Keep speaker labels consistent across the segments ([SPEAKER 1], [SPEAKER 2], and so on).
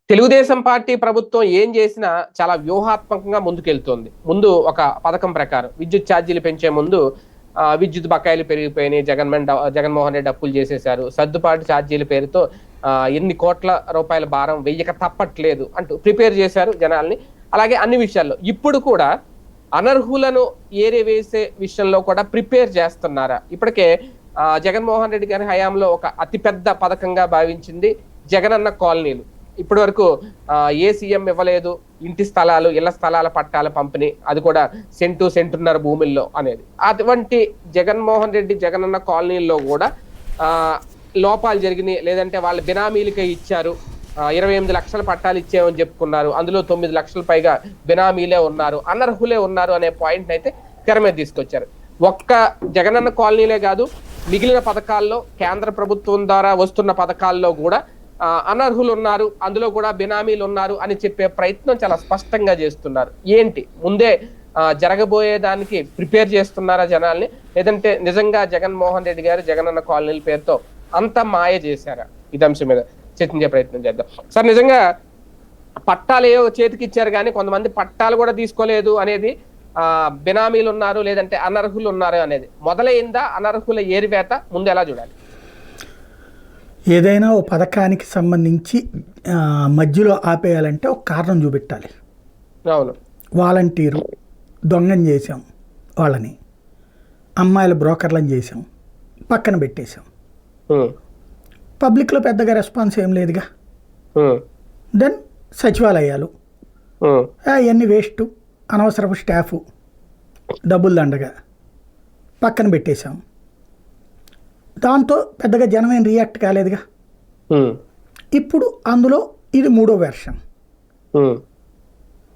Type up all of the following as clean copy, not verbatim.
[SPEAKER 1] Telugu Desam party ప్రభుత్వం ఏం చేసినా చాలా వ్యూహాత్మకంగా ముందుకెళ్తోంది. ముందు ఒక పథకం ప్రకారం విద్యుత్ ఛార్జీలు పెంచే ముందు విద్యుత్ బకాయిలు పెరిగిపోయినాయి. జగన్మోహన్ రెడ్డి అప్పులు చేసేశారు. సర్దుబాటు ఛార్జీల పేరుతో ఎన్ని కోట్ల రూపాయల భారం వెయ్యక తప్పట్లేదు అంటూ ప్రిపేర్ చేశారు జనాల్ని. అలాగే అన్ని విషయాల్లో ఇప్పుడు కూడా అనర్హులను ఏరివేసే విషయంలో కూడా ప్రిపేర్ చేస్తున్నారా? ఇప్పటికే జగన్మోహన్ రెడ్డి గారి హయాంలో ఒక అతిపెద్ద పథకంగా భావించింది జగనన్న కాలనీలు. ఇప్పటి వరకు ఏ సీఎం ఇవ్వలేదు ఇంటి స్థలాలు, ఇళ్ల స్థలాల పట్టాల పంపిణీ, అది కూడా సెంటున్నర భూముల్లో అనేది. అటువంటి జగన్మోహన్ రెడ్డి జగనన్న కాలనీల్లో కూడా లోపాలు జరిగినాయి, లేదంటే వాళ్ళ బినామీలకే ఇచ్చారు. 28 లక్షల పట్టాలు ఇచ్చామని చెప్పుకున్నారు, అందులో 9 లక్షల పైగా బినామీలే ఉన్నారు, అనర్హులే ఉన్నారు అనే పాయింట్ అయితే తెర మీద తీసుకొచ్చారు. ఒక్క జగనన్న కాలనీలే కాదు, మిగిలిన పథకాల్లో కేంద్ర ప్రభుత్వం ద్వారా వస్తున్న పథకాల్లో కూడా అనర్హులు ఉన్నారు, అందులో కూడా బినామీలు ఉన్నారు అని చెప్పే ప్రయత్నం చాలా స్పష్టంగా చేస్తున్నారు. ఏంటి ముందే జరగబోయే దానికి ప్రిపేర్ చేస్తున్నారా జనాల్ని, లేదంటే నిజంగా జగన్మోహన్ రెడ్డి గారు జగనన్న కాలనీల పేరుతో అంత మాయ చేశారా? ఇది అంశం మీద చర్చించే ప్రయత్నం చేద్దాం. సార్, నిజంగా పట్టాలు ఏవో చేతికి ఇచ్చారు కానీ కొంతమంది పట్టాలు కూడా తీసుకోలేదు అనేది, బినామీలు ఉన్నారు లేదంటే అనర్హులు ఉన్నారు అనేది మొదలైందా? అనర్హుల ఏరివేత ముందు ఎలా చూడాలి?
[SPEAKER 2] ఏదైనా ఓ పథకానికి సంబంధించి మధ్యలో ఆపేయాలంటే ఒక కారణం చూపెట్టాలి.
[SPEAKER 1] అవును,
[SPEAKER 2] వాలంటీరు దొంగం చేసాం, వాళ్ళని అమ్మాయిల బ్రోకర్లను చేసాం, పక్కన పెట్టేశాం. పబ్లిక్లో పెద్దగా రెస్పాన్స్ ఏం లేదుగా. దెన్ సచివాలయాలు అవన్నీ వేస్ట్, అనవసరపు స్టాఫు, డబ్బులు దండగా పక్కన పెట్టేశాం. దాంతో పెద్దగా జనం ఏం రియాక్ట్ కాలేదుగా. ఇప్పుడు అందులో ఇది 3వ వెర్షన్.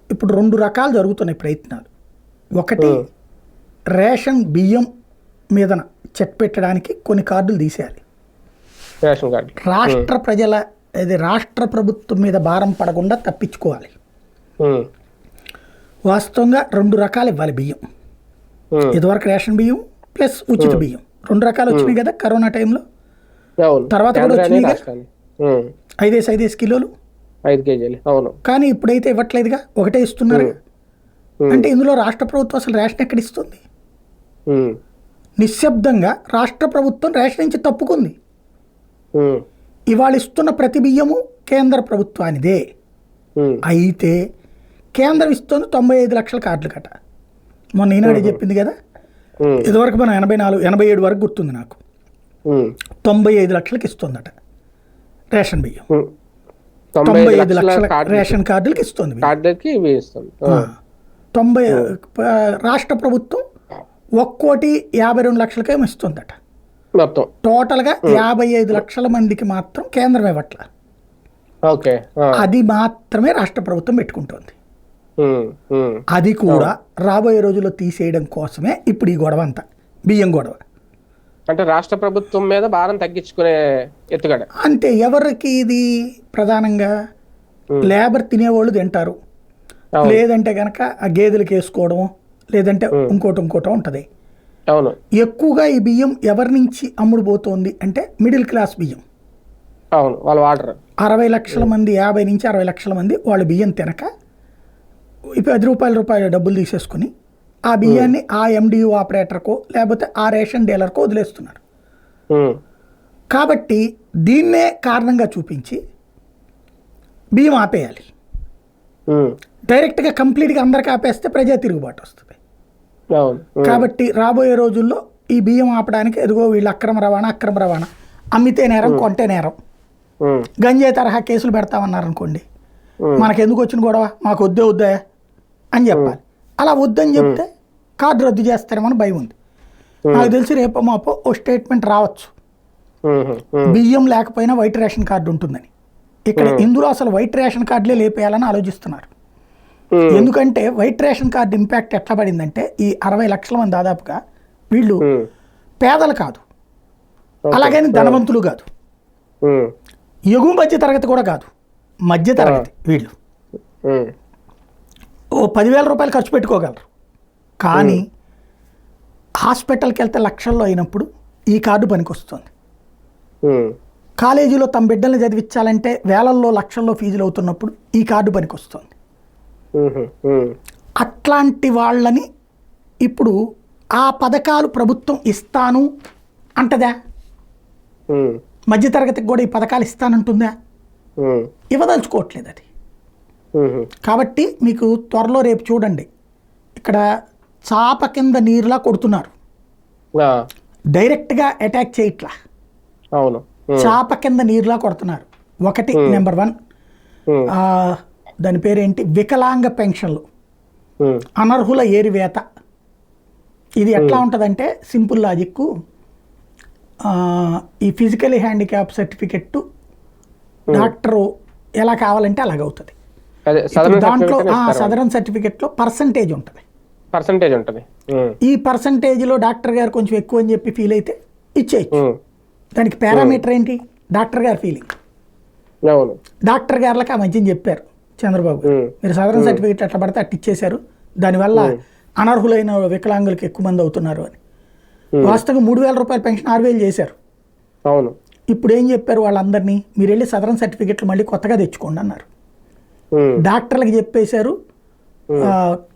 [SPEAKER 2] ఇప్పుడు 2 రకాలు జరుగుతున్నాయి ప్రయత్నాలు. ఒకటి, రేషన్ బియ్యం మీద చెక్ పెట్టడానికి కొన్ని కార్డులు తీసేయాలి. రాష్ట్ర ప్రజల రాష్ట్ర ప్రభుత్వం మీద భారం పడకుండా తప్పించుకోవాలి. వాస్తవంగా 2 రకాలు ఇవ్వాలి బియ్యం. ఇదివరకు రేషన్ బియ్యం ప్లస్ ఉచిత బియ్యం 2 రకాలు వచ్చినాయి కదా కరోనా టైంలో. తర్వాత కూడా వచ్చినాయి 5 కిలోలు
[SPEAKER 1] 5 కేజీలు. అవును,
[SPEAKER 2] కానీ ఇప్పుడైతే ఇవ్వట్లేదుగా, ఒకటే ఇస్తున్నారు. అంటే ఇందులో రాష్ట్ర ప్రభుత్వం అసలు రేషన్ ఎక్కడ ఇస్తుంది? నిశ్శబ్దంగా రాష్ట్ర ప్రభుత్వం రేషన్ నుంచి తప్పుకుంది. ఇవాళ ఇస్తున్న ప్రతి బియ్యము కేంద్ర ప్రభుత్వానిదే. అయితే కేంద్రం ఇస్తుంది 95 లక్షల కార్డులు కట. మొన్న ఈనాడే చెప్పింది కదా. ఇదివరకు మనం 87 వరకు గుర్తుంది నాకు. 95 లక్షలకి ఇస్తుందట రేషన్ బియ్యం. 95 లక్షల రేషన్ కార్డులకి ఇస్తుంది. రాష్ట్ర ప్రభుత్వం 1,52 లక్షలకేమో ఇస్తుందట. టోటల్గా 55 లక్షల మందికి మాత్రం కేంద్రం ఇవ్వట్ల. అది మాత్రమే రాష్ట్ర ప్రభుత్వం పెట్టుకుంటుంది. అది కూడా రాబోయే రోజుల్లో తీసేయడం కోసమే ఇప్పుడు ఈ గొడవ అంతా, బియ్యం గొడవ.
[SPEAKER 1] అంటే రాష్ట్ర ప్రభుత్వం మీద భారం తగ్గించుకునే ఎత్తుగడ.
[SPEAKER 2] అంటే ఎవరికి ఇది ప్రధానంగా? లేబర్ తినేవాళ్ళు తింటారు, లేదంటే కనుక ఆ గేదెలకు వేసుకోవడం, లేదంటే ఇంకోటి ఉంటుంది.
[SPEAKER 1] అవును,
[SPEAKER 2] ఎక్కువగా ఈ బియ్యం ఎవరి నుంచి అమ్ముడు పోతోంది అంటే మిడిల్ క్లాస్ బియ్యం.
[SPEAKER 1] అవును, వాళ్ళు వాడరు.
[SPEAKER 2] 60 లక్షల మంది, 50 నుంచి 60 లక్షల మంది వాళ్ళు బియ్యం తినక ₹10 డబ్బులు తీసేసుకుని ఆ బియ్యాన్ని ఆ ఎండియు ఆపరేటర్కో లేకపోతే ఆ రేషన్ డీలర్కో వదిలేస్తున్నారు. కాబట్టి దీన్నే కారణంగా చూపించి బియ్యం ఆపేయాలి. డైరెక్ట్గా కంప్లీట్గా అందరికి ఆపేస్తే ప్రజా తిరుగుబాటు వస్తుంది. కాబట్టి రాబోయే రోజుల్లో ఈ బియ్యం ఆపడానికి ఎదుగో వీళ్ళు అక్రమ రవాణా, అమ్మితే నేరం, కొంటే నేరం, గంజాయి తరహా కేసులు పెడతామన్నారు అనుకోండి, మనకెందుకు వచ్చిన గొడవ, మాకు వద్దా అని చెప్పాలి. అలా వద్దని చెప్తే కార్డు రద్దు చేస్తారేమని భయం ఉంది. నాకు తెలిసి రేపు మాపో ఓ స్టేట్మెంట్ రావచ్చు, బియ్యం లేకపోయినా వైట్ రేషన్ కార్డు ఉంటుందని. ఇక్కడ ఇందులో అసలు వైట్ రేషన్ కార్డులే లేపేయాలని ఆలోచిస్తున్నారు. ఎందుకంటే వైట్ రేషన్ కార్డు ఇంపాక్ట్ ఎట్లా పడిందంటే, ఈ 60 లక్షల మంది దాదాపుగా వీళ్ళు పేదలు కాదు, అలాగని ధనవంతులు కాదు, ఎగువ మధ్య తరగతి కూడా కాదు, మధ్య తరగతి. వీళ్ళు ఓ 10,000 రూపాయలు ఖర్చు పెట్టుకోగలరు, కానీ హాస్పిటల్కి వెళ్తే లక్షల్లో అయినప్పుడు ఈ కార్డు పనికొస్తుంది. కాలేజీలో తమ బిడ్డల్ని చదివించాలంటే వేలల్లో లక్షల్లో ఫీజులు అవుతున్నప్పుడు ఈ కార్డు పనికొస్తుంది. అట్లాంటి వాళ్ళని ఇప్పుడు ఆ పథకాలు ప్రభుత్వం ఇస్తాను అంటదా? మధ్యతరగతికి కూడా ఈ పథకాలు ఇస్తానంటుందా? ఇవ్వదలుచుకోవట్లేదు అది. కాబట్టి మీకు త్వరలో రేపు చూడండి, ఇక్కడ చాప కింద నీరులా కొడుతున్నారు, డైరెక్ట్గా అటాక్ చేయట్లా, చాప కింద నీరులా కొడుతున్నారు. ఒకటి నెంబర్ 1, దాని పేరేంటి, వికలాంగ పెన్షన్లు, అనర్హుల ఏరివేత. ఇది ఎట్లా ఉంటుందంటే సింపుల్ లాజిక్, ఈ ఫిజికలీ హ్యాండిక్యాప్ సర్టిఫికెట్ డాక్టరు ఎలా కావాలంటే అలాగవుతుంది. దాంట్లో సదరన్ సర్టిఫికెట్లో పర్సంటేజ్ ఉంటుంది. ఈ పర్సంటేజ్లో డాక్టర్ గారు కొంచెం ఎక్కువ అని చెప్పి ఫీల్ అయితే ఇచ్చేయచ్చు. దానికి పారామీటర్ ఏంటి, డాక్టర్ గారి ఫీలింగ్. డాక్టర్ గారులకు ఆ మధ్యన చెప్పారు చంద్రబాబు గారు, మీరు సదరన్ సర్టిఫికెట్ ఎట్లా పడితే అట్లా ఇచ్చేశారు, దానివల్ల అనర్హులైన వికలాంగులకు ఎక్కువ మంది అవుతున్నారు అని. వాస్తవంగా 3,000 రూపాయల పెన్షన్ 6,000 చేశారు. ఇప్పుడు ఏం చెప్పారు వాళ్ళందరినీ, మీరు వెళ్ళి సదరన్ సర్టిఫికెట్లు మళ్ళీ కొత్తగా తెచ్చుకోండి అన్నారు. డాక్టర్లకు చెప్పేశారు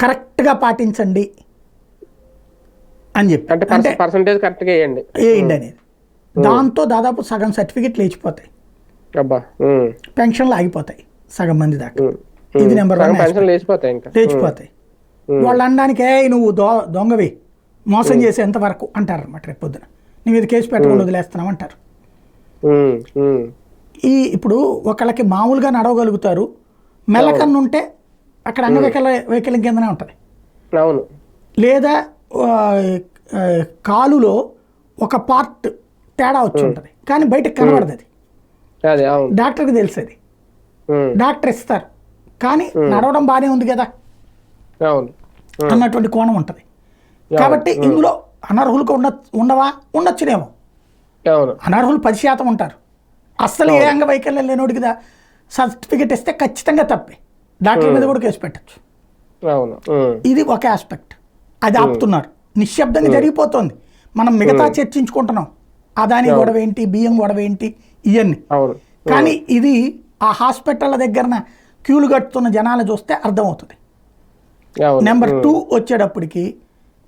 [SPEAKER 2] కరెక్ట్గా పాటించండి అని చెప్పి, అంటే వేయండి అనేది. దాంతో దాదాపు సగం సర్టిఫికెట్లు లేచిపోతాయి, పెన్షన్లు ఆగిపోతాయి సగం మంది దాకా. ఇది నెంబర్ 1, లేచిపోతాయి. వాళ్ళు అనడానికి నువ్వు దొంగవి, మోసం చేసేంత వరకు అంటారు అనమాట. రేపు పొద్దున నీ మీద కేసు పెట్టకుండా వదిలేస్తున్నాం అంటారు. ఇప్పుడు ఒకళ్ళకి మామూలుగా నడవగలుగుతారు, మెల్లకన్ను ఉంటే అక్కడ అంగవైకల్యం కిందనే ఉంటుంది, లేదా కాలులో ఒక పార్ట్ తేడా వచ్చి ఉంటుంది కానీ బయటకు కనబడదు, అది డాక్టర్కి తెలుస్తుంది, డాక్టర్ ఇస్తారు. కానీ నడవడం బాగానే ఉంది కదా అన్నటువంటి కోణం ఉంటుంది. కాబట్టి ఇందులో అనర్హులకు ఉండొచ్చునేమో, అనర్హులు 10% ఉంటారు. అస్సలు ఏ అంగవైకల్యం లేనోడికి సర్టిఫికెట్ ఇస్తే ఖచ్చితంగా తప్పే, డాక్టర్ మీద కూడా కేసు పెట్టచ్చు. ఇది ఒక ఆస్పెక్ట్, అది ఆపుతున్నారు, నిశ్శబ్దంగా జరిగిపోతుంది. మనం మిగతా చర్చించుకుంటున్నాం, అదాని గొడవ ఏంటి, బియ్యం గొడవ ఏంటి, ఇవన్నీ. కానీ ఇది ఆ హాస్పిటల్ దగ్గర క్యూలు కట్టుతున్న జనాలు చూస్తే అర్థమవుతుంది. నెంబర్ 2 వచ్చేటప్పటికి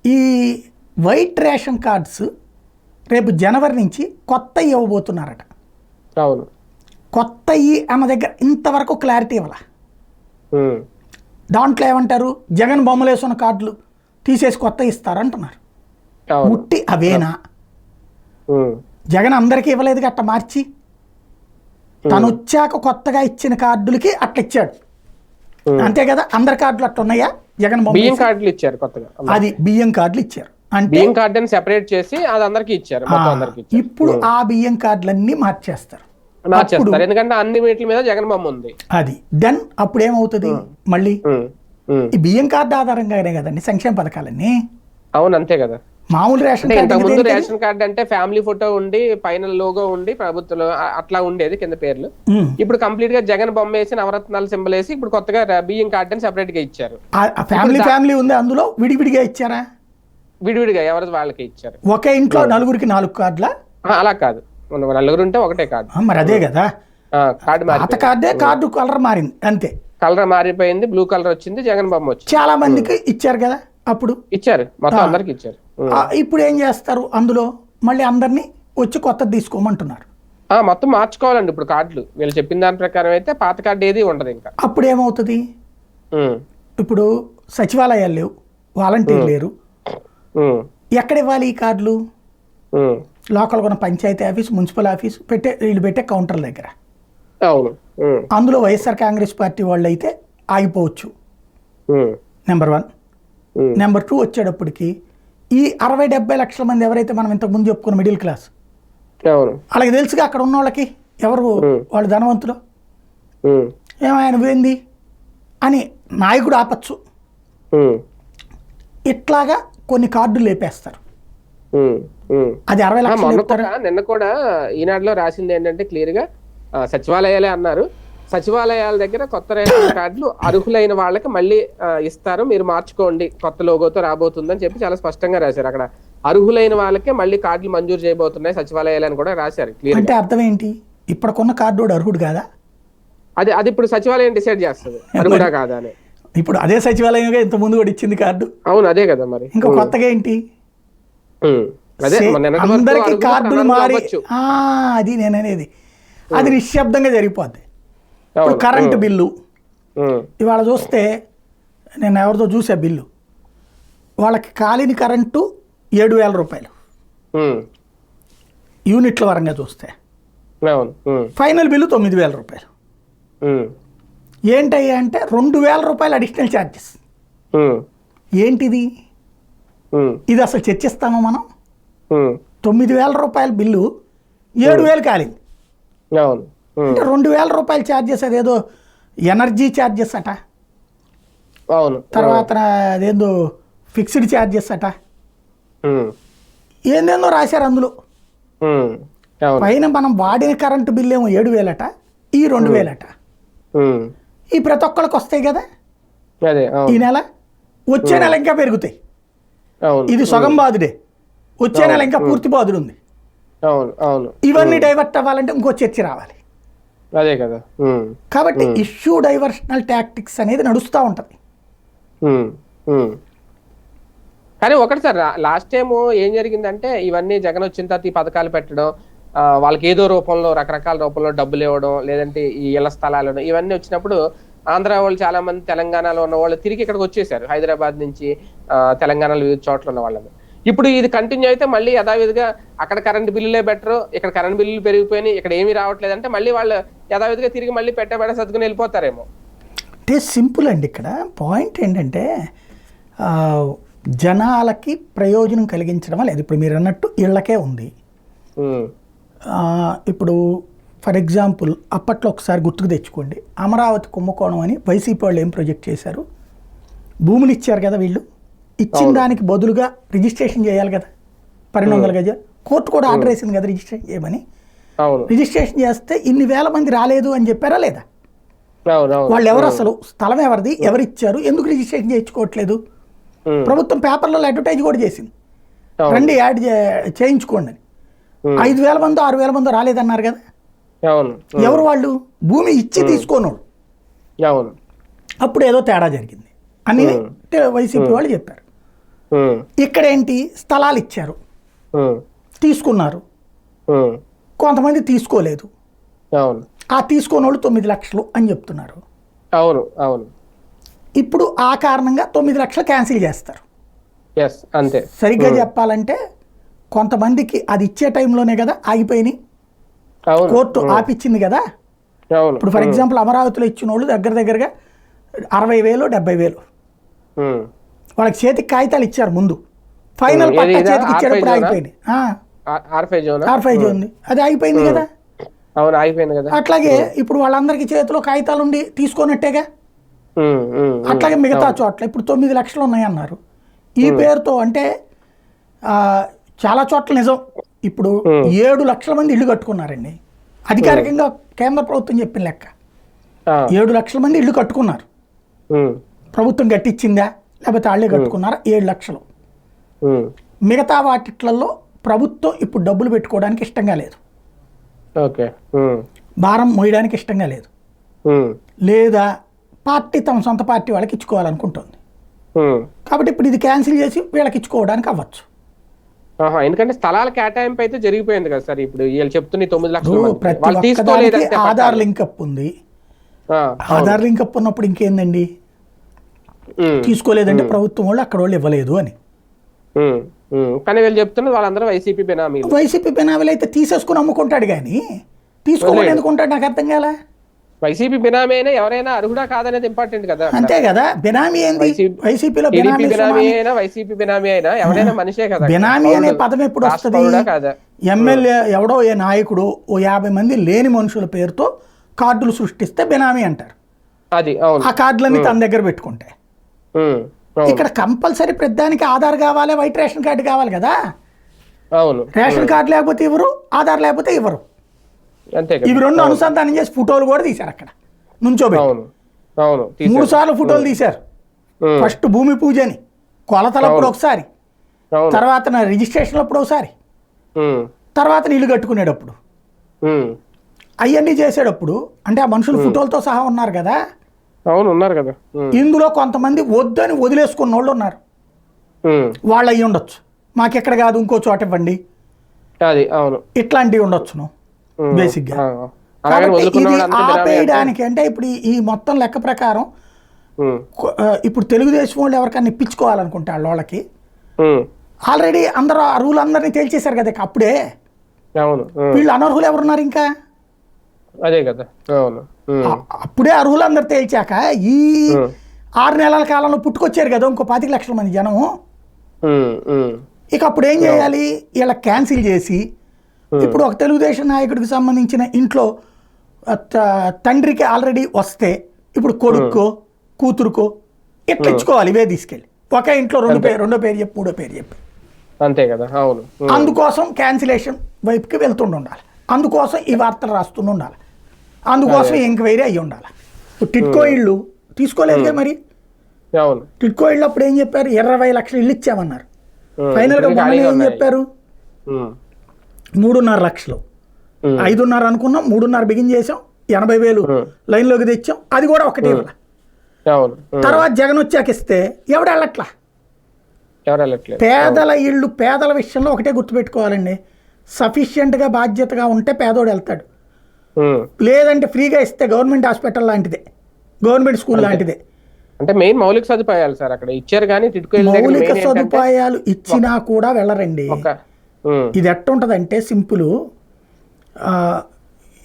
[SPEAKER 2] ఈ వైట్ రేషన్ కార్డ్స్ రేపు జనవరి నుంచి కొత్త ఇవ్వబోతున్నారట. కొత్త అన్న దగ్గర ఇంతవరకు క్లారిటీ ఇవ్వాల. దాంట్లో ఏమంటారు, జగన్ బొమ్మలేసున్న కార్డులు తీసేసి కొత్త ఇస్తారంటున్నారు. ముట్టి అవేనా? జగన్ అందరికీ ఇవ్వలేదు అట్ట మార్చి, తను వచ్చాక కొత్తగా ఇచ్చిన కార్డులకి అట్లా ఇచ్చాడు అంతే కదా. అందరి కార్డులు అట్లా ఉన్నాయా? జగన్
[SPEAKER 1] బియ్యం కార్డులు ఇచ్చారు కొత్తగా,
[SPEAKER 2] అది బియ్యం కార్డులు ఇచ్చారు అంటే
[SPEAKER 1] బియ్యం కార్డుని సెపరేట్ చేసి అది అందరికి ఇచ్చారు.
[SPEAKER 2] ఇప్పుడు ఆ బియ్యం కార్డులన్నీ మార్చేస్తారు,
[SPEAKER 1] ఎందుకంటే అన్ని వీటి మీద జగన్ బొమ్మ ఉంది.
[SPEAKER 2] అది దెన్ అప్పుడు ఏమవుతుంది, మళ్ళీ ఈ బియ్యం కార్డు ఆధారంగానే కదండి సంక్షేమ పథకాలన్నీ.
[SPEAKER 1] అవును, అంతే కదా.
[SPEAKER 2] మామూలు రేషన్
[SPEAKER 1] ఇంతకుముందు రేషన్ కార్డు అంటే ఫ్యామిలీ ఫోటో ఉండి పైన లోగో ఉండి ప్రభుత్వం అట్లా ఉండేది కింద పేర్లు. ఇప్పుడు కంప్లీట్ గా జగన్ బొమ్మ వేసి నవరత్నాలు సింబల్ వేసి ఇప్పుడు కొత్తగా బియ్యం కార్డు అని సెపరేట్ గా ఇచ్చారు.
[SPEAKER 2] ఫ్యామిలీ ఉంది అందులో, విడివిడిగా ఇచ్చారా?
[SPEAKER 1] విడివిడిగా ఎవరి వాళ్ళకి ఇచ్చారు.
[SPEAKER 2] ఒకే ఇంట్లో నలుగురికి 4 కార్డులా?
[SPEAKER 1] అలా కాదు, నలుగురు ఉంటే ఒకటే కార్డు.
[SPEAKER 2] మరి అదే కదా, కార్డు కలర్ మారింది అంతే,
[SPEAKER 1] కలర్ మారిపోయింది, బ్లూ కలర్ వచ్చింది, జగన్ బొమ్మ వచ్చింది.
[SPEAKER 2] చాలా మందికి ఇచ్చారు కదా, అప్పుడు
[SPEAKER 1] ఇచ్చారు, మొత్తం అందరికి ఇచ్చారు.
[SPEAKER 2] ఇప్పుడు ఏం చేస్తారు, అందులో మళ్ళీ అందరినీ వచ్చి కొత్తది తీసుకోమంటున్నారు.
[SPEAKER 1] మొత్తం మార్చుకోవాలండి ఇప్పుడు కార్డులు. వీళ్ళు చెప్పిన దాని ప్రకారం అయితే పాత కార్డు ఏది ఉండదు ఇంకా.
[SPEAKER 2] అప్పుడు ఏమవుతుంది, ఇప్పుడు సచివాలయాలు లేవు, వాలంటీర్లు లేరు, ఎక్కడ ఇవ్వాలి ఈ కార్డులు? లోకల్ కొన్న పంచాయతీ ఆఫీస్, మున్సిపల్ ఆఫీస్ వీళ్ళు పెట్టే కౌంటర్ల దగ్గర. అందులో వైఎస్ఆర్ కాంగ్రెస్ పార్టీ వాళ్ళు అయితే ఆగిపోవచ్చు, నెంబర్ 1. నెంబర్ 2 వచ్చేటప్పటికి ఈ 60-70 లక్షల మంది ఎవరైతే మనం ఇంతకు ముందు చెప్పుకున్న మిడిల్ క్లాస్, అలాగే తెలుసుగా అక్కడ ఉన్న వాళ్ళకి ఎవరు వాళ్ళు ధనవంతులు, ఏమైనా నువ్వేంది అని నాయకుడు ఆపచ్చు. ఇట్లాగా కొన్ని కార్డులు లేపేస్తారు. అది 60 లక్షలు.
[SPEAKER 1] నిన్న కూడా ఈనాడులో రాసింది ఏంటంటే క్లియర్ గా సచివాలయాలే అన్నారు, సచివాలయాల దగ్గర కొత్త రేషన్ కార్డులు అర్హులైన వాళ్ళకి మళ్ళీ ఇస్తారు, మీరు మార్చుకోండి, కొత్త లోగోతో రాబోతుందని చెప్పి చాలా స్పష్టంగా రాశారు. అక్కడ అర్హులైన వాళ్ళకే మళ్ళీ కార్డులు మంజూరు చేయబోతున్నాయి సచివాలయాలు అని కూడా రాశారు క్లియర్.
[SPEAKER 2] అంటే అర్థం ఏంటి, ఇప్పటికున్న కార్డు అర్హుడు కాదా?
[SPEAKER 1] అది అది ఇప్పుడు సచివాలయం డిసైడ్ చేస్తుంది అది కూడా కాదా అని.
[SPEAKER 2] ఇప్పుడు అదే సచివాలయంగా ఇంత ముందు కూడా ఇచ్చింది కార్డు.
[SPEAKER 1] అవును అదే కదా మరి.
[SPEAKER 2] ఇంకా కొత్తగా ఏంటి?
[SPEAKER 1] అదే
[SPEAKER 2] అందరికి కార్డులు మారి అది నేను అనేది అది నిశ్శబ్దంగా జరిగిపోద్ది. ఇప్పుడు కరెంటు బిల్లు ఇవాళ చూస్తే నేను ఎవరితో చూసా బిల్లు, వాళ్ళకి కాలిన కరెంటు 7,000 రూపాయలు యూనిట్ల వరంగా చూస్తే, ఫైనల్ బిల్లు 9,000 రూపాయలు. ఏంటయ్యా అంటే 2,000 రూపాయలు అడిషనల్ ఛార్జెస్. ఏంటిది? ఇది అసలు చర్చిస్తామా మనం? 9,000 రూపాయల బిల్లు 7,000 కాలింది అంటే 2,000 రూపాయల ఛార్జెస్. అదేదో ఎనర్జీ ఛార్జెస్ అట, తర్వాత అదేందో ఫిక్స్డ్ ఛార్జెస్ అట, ఏందేందో రాశారు అందులో. పైన మనం వాడిన కరెంటు బిల్లు ఏమో 7,000 అట, ఈ 2,000 అట. ఈ ప్రతి ఒక్కరికి వస్తాయి కదా ఈ నెల, వచ్చే నెల ఇంకా పెరుగుతాయి. ఇది సగం బాధుడే, వచ్చే నెల ఇంకా పూర్తి బాధుడు ఉంది. ఇవన్నీ డైవర్ట్ అవ్వాలంటే ఇంకో చర్చ రావాలి.
[SPEAKER 1] అదే కదా.
[SPEAKER 2] కాబట్టి ఇష్యూ డైవర్షనల్ టాక్టిక్స్ అనేది నడుస్తూ ఉంటుంది.
[SPEAKER 1] కానీ ఒకటి సార్, లాస్ట్ టైం ఏం జరిగిందంటే ఇవన్నీ జగన్ వచ్చిన తర్వాత ఈ పథకాలు పెట్టడం, వాళ్ళకి ఏదో రూపంలో రకరకాల రూపంలో డబ్బులు ఇవ్వడం, లేదంటే ఈ ఇళ్ల స్థలాలను ఇవన్నీ వచ్చినప్పుడు ఆంధ్ర వాళ్ళు చాలా మంది, తెలంగాణలో ఉన్న వాళ్ళు తిరిగి ఇక్కడికి వచ్చేసారు, హైదరాబాద్ నుంచి తెలంగాణలో వివిధ చోట్ల ఉన్న వాళ్ళని. ఇప్పుడు ఇది కంటిన్యూ అయితే మళ్ళీ యథావిధిగా అక్కడ కరెంట్ బిల్లులే బెటర్, ఇక్కడ కరెంట్ బిల్లులు పెరిగిపోయినాయి, ఇక్కడ ఏమీ రావట్లేదు అంటే మళ్ళీ వాళ్ళు యథావిధిగా తిరిగి మళ్ళీ పెట్టబెడ సర్దుకుని వెళ్ళిపోతారేమో.
[SPEAKER 2] అంటే సింపుల్ అండి. ఇక్కడ పాయింట్ ఏంటంటే జనాలకి ప్రయోజనం కలిగించడం లేదు. ఇప్పుడు మీరు అన్నట్టు ఇళ్లకే ఉంది. ఇప్పుడు ఫర్ ఎగ్జాంపుల్ అప్పట్లో ఒకసారి గుర్తుకు తెచ్చుకోండి, అమరావతి కుంభకోణం అని వైసీపీ వాళ్ళు ఏం ప్రొజెక్ట్ చేశారు, భూములు ఇచ్చారు కదా వీళ్ళు, ఇచ్చిన దానికి బదులుగా రిజిస్ట్రేషన్ చేయాలి కదా 1200 గజాలు. కోర్టు కూడా ఆర్డర్ వేసింది కదా రిజిస్ట్రేషన్ చేయమని. రిజిస్ట్రేషన్ చేస్తే ఇన్ని వేల మంది రాలేదు అని చెప్పారా లేదా? వాళ్ళు ఎవరు, అసలు స్థలం ఎవరిది, ఎవరిచ్చారు, ఎందుకు రిజిస్ట్రేషన్ చేయించుకోవట్లేదు? ప్రభుత్వం పేపర్లో అడ్వర్టైజ్ కూడా చేసింది, రండి యాడ్ చేయించుకోండి అని. 5,000 మందో 6,000 మందో రాలేదన్నారు కదా. ఎవరు వాళ్ళు? భూమి ఇచ్చి తీసుకోనోళ్ళు. అప్పుడు ఏదో తేడా జరిగింది అని వైసీపీ వాళ్ళు చెప్పారు. ఇక్కడేంటి, స్థలాలు ఇచ్చారు, తీసుకున్నారు, కొంతమంది తీసుకోలేదు, ఆ తీసుకోనోళ్ళు 9 లక్షలు అని చెప్తున్నారు. ఇప్పుడు ఆ కారణంగా 9 లక్షలు క్యాన్సిల్ చేస్తారు.
[SPEAKER 1] అంతే.
[SPEAKER 2] సరిగ్గా చెప్పాలంటే కొంతమందికి అది ఇచ్చే టైంలోనే కదా ఆగిపోయినాయి, కోర్టు ఆపిచ్చింది కదా. ఇప్పుడు ఫర్ ఎగ్జాంపుల్ అమరావతిలో ఇచ్చిన వాళ్ళు దగ్గరగా 60,000 70,000 వాళ్ళకి చేతికి కాగితాలు ఇచ్చారు ముందు, ఫైనల్ పట్టా చేతికి ఇచ్చేటప్పుడు ఆగిపోయింది. R5 ఉంది, అది ఆగిపోయింది కదా. అట్లాగే ఇప్పుడు వాళ్ళందరికీ చేతిలో కాగితాలు ఉండి తీసుకున్నట్టేగా. అట్లాగే మిగతా చోట్ల ఇప్పుడు 9 లక్షలు ఉన్నాయన్నారు ఈ పేరుతో. అంటే చాలా చోట్ల నిజం, ఇప్పుడు 7 లక్షల మంది ఇల్లు కట్టుకున్నారండి, అధికారికంగా కేంద్ర ప్రభుత్వం చెప్పిన లెక్క. 7 లక్షల మంది ఇల్లు కట్టుకున్నారు, ప్రభుత్వం కట్టించిందా లేకపోతే వాళ్ళే కట్టుకున్నారా? 7 లక్షలు. మిగతా వాటిట్లలో ప్రభుత్వం ఇప్పుడు డబ్బులు పెట్టుకోవడానికి ఇష్టంగా లేదు, భారం మోయడానికి ఇష్టంగా లేదు, లేదా పార్టీ తమ సొంత పార్టీ వాళ్ళకి ఇచ్చుకోవాలనుకుంటుంది. కాబట్టి ఇప్పుడు ఇది క్యాన్సిల్ చేసి వీళ్ళకి ఇచ్చుకోవడానికి అవ్వచ్చు.
[SPEAKER 1] ఎందుకంటే స్థలాల కేటాయింపు అయితే జరిగిపోయింది కదా సార్. ఇప్పుడు వీళ్ళు చెప్తున్న 9 లక్షలు
[SPEAKER 2] ఆధార్ లింకప్ ఉంది, ఆధార్ లింకప్ ఉన్నప్పుడు ఇంకేందండి, తీసుకోలేదంటే ప్రభుత్వం వాళ్ళు అక్కడ వాళ్ళు ఇవ్వలేదు అని.
[SPEAKER 1] కానీ వీళ్ళు చెప్తున్నారు వాళ్ళందరూ వైసీపీ బెనామీలు.
[SPEAKER 2] వైసీపీ బెనామీలు అయితే తీసేసుకుని అమ్ముకుంటాడు, కానీ తీసుకోవాలి ఎందుకుంటాడు నాకు అర్థం కాల.
[SPEAKER 1] వైసీపీ బినామీ అయినా ఎవరైనా అర్హుడా కాదనేది ఇంపార్టెంట్ కదా.
[SPEAKER 2] అంతే కదా. బినామీ ఏంది, వైసీపీలో
[SPEAKER 1] బినామీ అయినా వైసీపీ బినామీ అయినా ఎవరైనా మనిషే కదా.
[SPEAKER 2] బినామీ అనే పదం ఎప్పుడు వస్తుంది? ఎమ్మెల్యే ఎవడో ఏ నాయకుడు ఓ 50 మంది లేని మనుషుల పేరుతో కార్డులు సృష్టిస్తే బినామీ అంటారు.
[SPEAKER 1] అది
[SPEAKER 2] ఆ కార్డులన్నీ తన దగ్గర పెట్టుకుంటే. ఇక్కడ కంపల్సరీ ప్రతిదానికి ఆధార్ కావాలి, వైట్ రేషన్ కార్డు కావాలి కదా. రేషన్ కార్డు లేకపోతే ఇవ్వరు, ఆధార్ లేకపోతే ఇవ్వరు. ఇవి రెండు అనుసంధానం చేసి ఫోటోలు కూడా తీశారు అక్కడ నుంచోబెట్టి. 3 సార్లు ఫోటోలు తీశారు. ఫస్ట్ భూమి పూజ అని, కొలతలప్పుడు ఒకసారి, తర్వాత రిజిస్ట్రేషన్ అప్పుడు ఒకసారి, తర్వాత ఇల్లు కట్టుకునేటప్పుడు. అవన్నీ చేసేటప్పుడు అంటే ఆ మనుషులు ఫోటోలతో సహా ఉన్నారు కదా,
[SPEAKER 1] అవును ఉన్నారు కదా.
[SPEAKER 2] ఇందులో కొంతమంది వద్దని వదిలేసుకున్న వాళ్ళు ఉన్నారు. వాళ్ళు అయ్యి ఉండొచ్చు, మాకు ఎక్కడ కాదు ఇంకో చోట ఇవ్వండి,
[SPEAKER 1] అది అవును
[SPEAKER 2] ఇట్లాంటివి ఉండొచ్చును బేసిక్గా.
[SPEAKER 1] అలాగే
[SPEAKER 2] కాబట్టి
[SPEAKER 1] వదులుకున్న
[SPEAKER 2] ఇది
[SPEAKER 1] వాళ్ళంతా బినామీ అంటే
[SPEAKER 2] ఆపేయడానికి అంటే ఇప్పుడు ఈ మొత్తం లెక్క ప్రకారం ఇప్పుడు తెలుగుదేశం వాళ్ళు ఎవరికైనా ఇప్పించుకోవాలనుకుంటే వాళ్ళకి ఆల్రెడీ అందరూ ఆ రూల్ అందరినీ తేల్చేశారు కదా ఇక అప్పుడే.
[SPEAKER 1] అవును
[SPEAKER 2] వీళ్ళు అనర్హులు ఎవరున్నారు ఇంకా?
[SPEAKER 1] అదే కదా. అవును
[SPEAKER 2] అప్పుడే ఆ రూల్ అందరు తేల్చాక ఈ 6 నెలల కాలంలో పుట్టుకొచ్చారు కదా ఇంకో 25 లక్షల మంది జనము. ఇక అప్పుడు ఏం చేయాలి? ఇలా క్యాన్సిల్ చేసి ఇప్పుడు ఒక తెలుగుదేశం నాయకుడికి సంబంధించిన ఇంట్లో తండ్రికి ఆల్రెడీ వస్తే ఇప్పుడు కొడుక్కో కూతురుకో ఇట్లా ఇచ్చుకోవాలి, ఇవే తీసుకెళ్ళి ఒకే ఇంట్లో రెండో పేరు చెప్పి మూడో పేరు చెప్పి.
[SPEAKER 1] అంతే కదా. అవును
[SPEAKER 2] అందుకోసం క్యాన్సిలేషన్ వైపుకి వెళ్తుండి ఉండాలి, అందుకోసం ఈ వార్తలు రాస్తుండి ఉండాలి, అందుకోసం ఎంక్వైరీ అయ్యి ఉండాలి. ఇప్పుడు టిట్కో ఇళ్ళు తీసుకోలేదుగా మరి.
[SPEAKER 1] అవును
[SPEAKER 2] టిట్కో ఇళ్ళు అప్పుడు ఏం చెప్పారు? 20 లక్షలు ఇళ్ళు ఇచ్చామన్నారు. ఫైనల్గా మొన్న ఏం చెప్పారు? 3.5 లక్షలు, 5.5 అనుకున్నాం, 3.5 బిగిన్ చేసాం, 80,000 లైన్లోకి తెచ్చాం, అది కూడా ఒకటి ఇవ్వాలి. తర్వాత జగన్ వచ్చాక ఇస్తే ఎవడు వెళ్ళట్లా. పేదల ఇళ్ళు పేదల విషయంలో ఒకటే గుర్తుపెట్టుకోవాలండి, సఫిషియెంట్గా బాధ్యతగా ఉంటే పేదోడు వెళ్తాడు, లేదంటే ఫ్రీగా ఇస్తే గవర్నమెంట్ హాస్పిటల్ లాంటిదే, గవర్నమెంట్ స్కూల్ లాంటిదే.
[SPEAKER 1] అంటే మెయిన్ మౌలిక సదుపాయాలు సార్ అక్కడ ఇచ్చారు, కానీ
[SPEAKER 2] మౌలిక సదుపాయాలు ఇచ్చినా కూడా వెళ్ళరండి. ఇది ఎట్టుంటదంటే సింపుల్,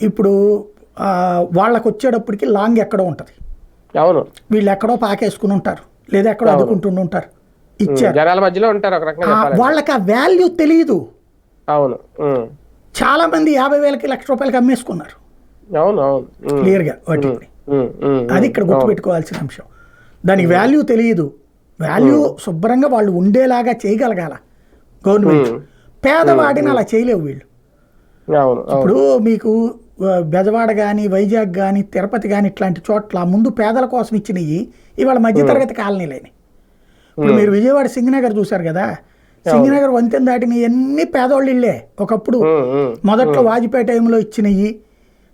[SPEAKER 2] ఇప్పుడు వాళ్ళకు వచ్చేటప్పటికి లాంగ్ ఎక్కడో ఉంటుంది,
[SPEAKER 1] అవును
[SPEAKER 2] వీళ్ళు ఎక్కడో పాకేసుకుని ఉంటారు, లేదా ఎక్కడో అదుకుంటుండి ఉంటారు, ఇచ్చారు
[SPEAKER 1] జనాల మధ్యలో ఉంటారు ఒక రకంగా
[SPEAKER 2] వాళ్ళకి ఆ వాల్యూ తెలియదు.
[SPEAKER 1] అవును
[SPEAKER 2] చాలా మంది 50,000కి ₹1,00,000 అమ్మేసుకున్నారు.
[SPEAKER 1] అవును అవును
[SPEAKER 2] క్లియర్గా వాటిని. అది ఇక్కడ గుర్తుపెట్టుకోవాల్సిన అంశం. దానికి వాల్యూ తెలియదు, వాల్యూ శుభ్రంగా వాళ్ళు ఉండేలాగా చేయగలగాల గవర్నమెంట్. పేదవాడిని అలా చేయలేవు వీళ్ళు. ఇప్పుడు మీకు బెజవాడ కానీ వైజాగ్ కానీ తిరుపతి కానీ ఇట్లాంటి చోట్ల ముందు పేదల కోసం ఇచ్చినవి ఇవాళ మధ్యతరగతి కాలనీలేని. ఇప్పుడు మీరు విజయవాడ సింగనగర్ చూశారు కదా, సింగనగర్ వంతెన దాటిన అన్ని పేదోళ్ళు ఇళ్ళే ఒకప్పుడు. మొదట్లో వాజ్పేయి టైంలో ఇచ్చినవి,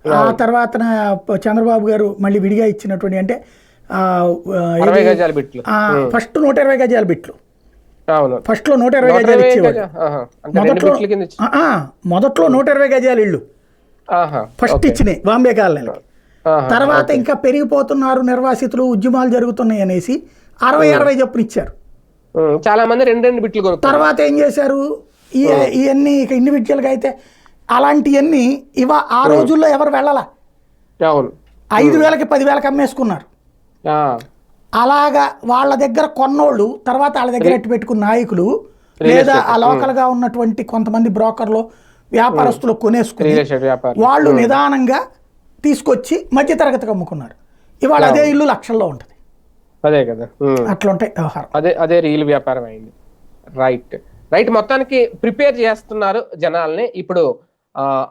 [SPEAKER 2] ఆ తర్వాత చంద్రబాబు గారు మళ్ళీ విడిగా ఇచ్చినటువంటి అంటే ఫస్ట్ 120 గజాల బిట్లు, ఫస్ట్ లో 120 గజాలు ఇచ్చేవాడు. మొదట్లో 120 గజాలు ఇళ్ళు ఫస్ట్ ఇచ్చినాయి బాంబే కాలనీలకి. తర్వాత ఇంకా పెరిగిపోతున్నారు నిర్వాసితులు, ఉద్యమాలు జరుగుతున్నాయి అనేసి 60-60 చొప్పున ఇచ్చారు.
[SPEAKER 1] చాలా మంది 2 బిట్లు.
[SPEAKER 2] తర్వాత ఏం చేశారు? ఇవన్నీ ఇక ఇండివిజువల్గా అయితే అలాంటివన్నీ ఆ రోజుల్లో ఎవరు వెళ్ళాల, 5,000కి 10,000కి అమ్మేసుకున్నారు. అలాగా వాళ్ళ దగ్గర కొన్నోళ్ళు తర్వాత వాళ్ళ దగ్గర ఎట్టు పెట్టుకున్న నాయకులు లేదా ఆ లోకల్గా ఉన్నటువంటి కొంతమంది బ్రోకర్లు వ్యాపారస్తులు కొనేసుకుని వాళ్ళు నిదానంగా తీసుకొచ్చి మధ్యతరగతికి అమ్ముకున్నారు. ఇవాళ అదే ఇల్లు లక్షల్లో ఉంటుంది.
[SPEAKER 1] అదే కదా,
[SPEAKER 2] అట్లా ఉంటాయి వ్యవహారం.
[SPEAKER 1] అదే రియల్ వ్యాపారం అయింది. రైట్ మొత్తానికి ప్రిపేర్ చేస్తున్నారు జనాల్ని. ఇప్పుడు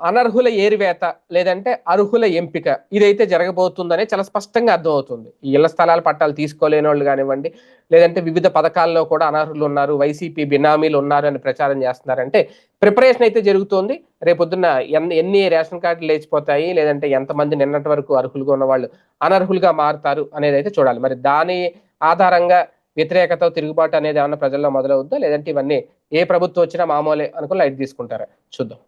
[SPEAKER 1] అనర్హుల ఏరివేత లేదంటే అర్హుల ఎంపిక ఇదైతే జరగబోతుందనే చాలా స్పష్టంగా అర్థమవుతుంది. ఈ ఇళ్ల స్థలాల పట్టాలు తీసుకోలేని వాళ్ళు కానివ్వండి, లేదంటే వివిధ పథకాల్లో కూడా అనర్హులు ఉన్నారు, వైసీపీ బినామీలు ఉన్నారు అని ప్రచారం చేస్తున్నారంటే ప్రిపరేషన్ అయితే జరుగుతోంది. రేపొద్దున్న ఎన్ని రేషన్ కార్డులు లేచిపోతాయి, లేదంటే ఎంతమంది నిన్నటి వరకు అర్హులుగా ఉన్న వాళ్ళు అనర్హులుగా మారుతారు అనేది అయితే చూడాలి. మరి దాని ఆధారంగా వ్యతిరేకత తిరుగుబాటు అనేది ఏమన్నా ప్రజల్లో మొదలవుద్దా, లేదంటే ఇవన్నీ ఏ ప్రభుత్వం వచ్చినా మామూలే అనుకుని లైట్ తీసుకుంటారా చూద్దాం.